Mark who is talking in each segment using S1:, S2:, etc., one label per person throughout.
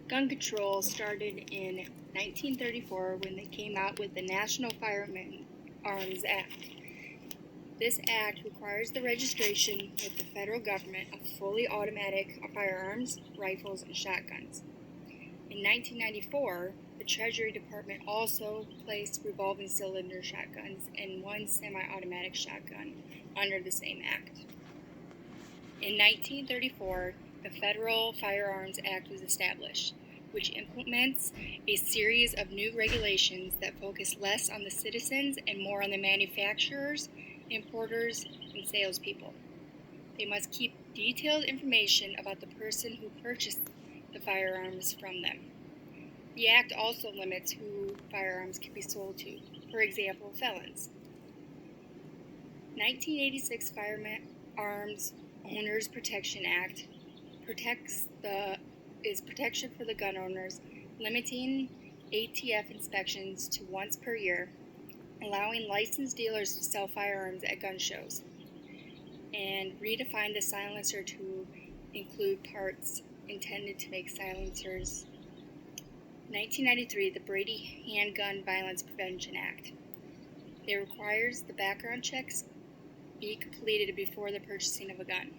S1: Gun control started in 1934 when they came out with the National Firearms Act. This act requires the registration with the federal government of fully automatic firearms, rifles, and shotguns. In 1994, the Treasury Department also placed revolving cylinder shotguns and one semi-automatic shotgun under the same act. In 1934, the Federal Firearms Act was established, which implements a series of new regulations that focus less on the citizens and more on the manufacturers, importers, and salespeople. They must keep detailed information about the person who purchased the firearms from them. The Act also limits who firearms can be sold to, for example, felons. 1986 Firearms Owners Protection Act is protection for the gun owners, limiting ATF inspections to once per year, allowing licensed dealers to sell firearms at gun shows, and redefine the silencer to include parts intended to make silencers. 1993, the Brady Handgun Violence Prevention Act. It requires the background checks be completed before the purchasing of a gun.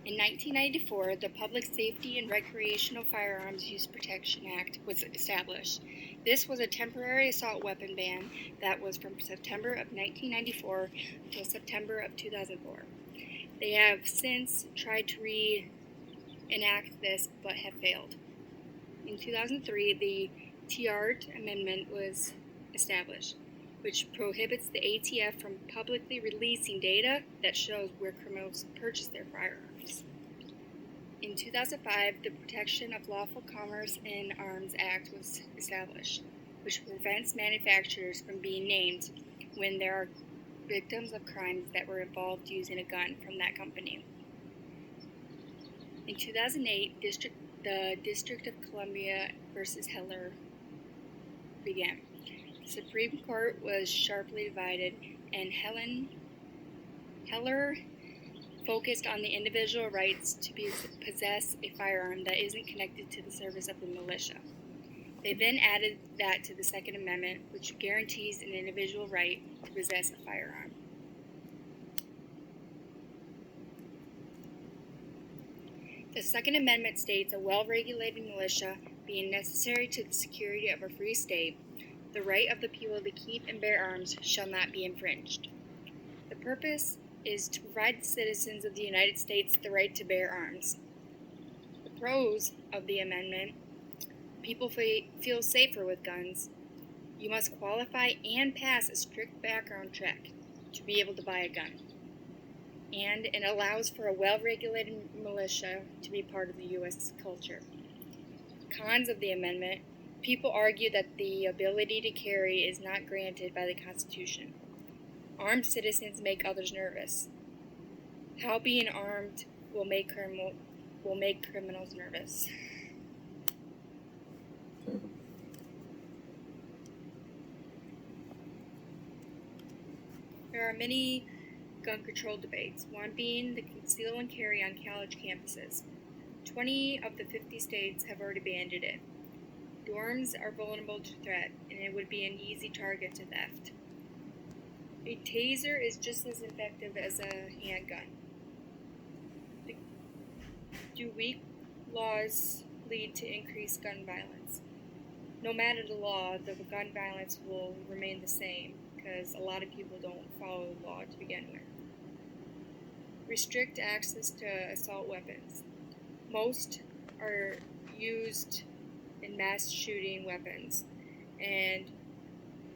S1: In 1994, the Public Safety and Recreational Firearms Use Protection Act was established. This was a temporary assault weapon ban that was from September of 1994 until September of 2004. They have since tried to reenact this but have failed. In 2003, the Tiahrt Amendment was established, which prohibits the ATF from publicly releasing data that shows where criminals purchase their firearms. In 2005, the Protection of Lawful Commerce in Arms Act was established, which prevents manufacturers from being named when there are victims of crimes that were involved using a gun from that company. In 2008, the District of Columbia versus Heller began. The Supreme Court was sharply divided, and Heller focused on the individual rights to possess a firearm that isn't connected to the service of the militia. They then added that to the Second Amendment, which guarantees an individual right to possess a firearm. The Second Amendment states a well-regulated militia being necessary to the security of a free state, the right of the people to keep and bear arms shall not be infringed. The purpose is to provide the citizens of the United States the right to bear arms. The pros of the amendment: people feel safer with guns. You must qualify and pass a strict background check to be able to buy a gun. And it allows for a well-regulated militia to be part of the U.S. culture. Cons of the amendment: people argue that the ability to carry is not granted by the Constitution. Armed citizens make others nervous. How being armed will make criminals nervous. There are many gun control debates, one being the conceal and carry on college campuses. 20 of the 50 states have already banned it. Dorms are vulnerable to threat, and it would be an easy target to theft. A taser is just as effective as a handgun. Do weak laws lead to increased gun violence? No matter the law, the gun violence will remain the same because a lot of people don't follow the law to begin with. Restrict access to assault weapons. Most are used in mass shooting weapons and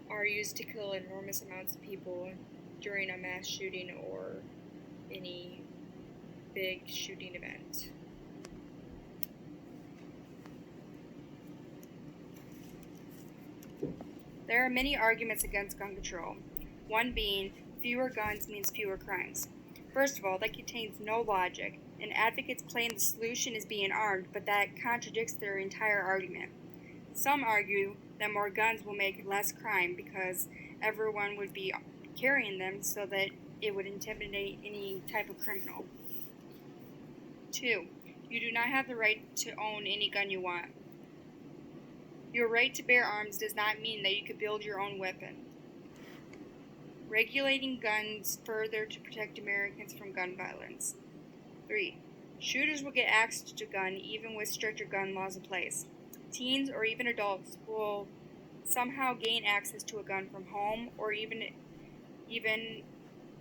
S1: are used to kill enormous amounts of people during a mass shooting or any big shooting event. There are many arguments against gun control, one being fewer guns means fewer crimes. First of all, that contains no logic, and advocates claim the solution is being armed, but that contradicts their entire argument. Some argue that more guns will make less crime because everyone would be carrying them so that it would intimidate any type of criminal. 2. You do not have the right to own any gun you want. Your right to bear arms does not mean that you could build your own weapon. Regulating guns further to protect Americans from gun violence. 3. Shooters will get access to a gun even with stricter gun laws in place. Teens or even adults will somehow gain access to a gun from home or even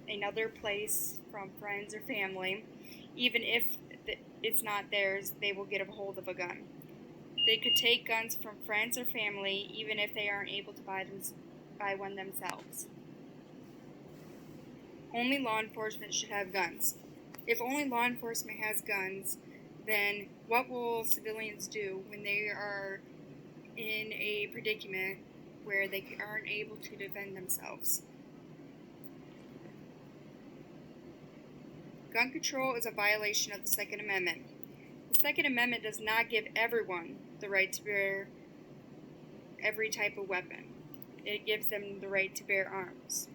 S1: another place from friends or family. Even if it's not theirs, they will get a hold of a gun. They could take guns from friends or family even if they aren't able to buy one themselves. Only law enforcement should have guns. If only law enforcement has guns, then what will civilians do when they are in a predicament where they aren't able to defend themselves? Gun control is a violation of the Second Amendment. The Second Amendment does not give everyone the right to bear every type of weapon. It gives them the right to bear arms.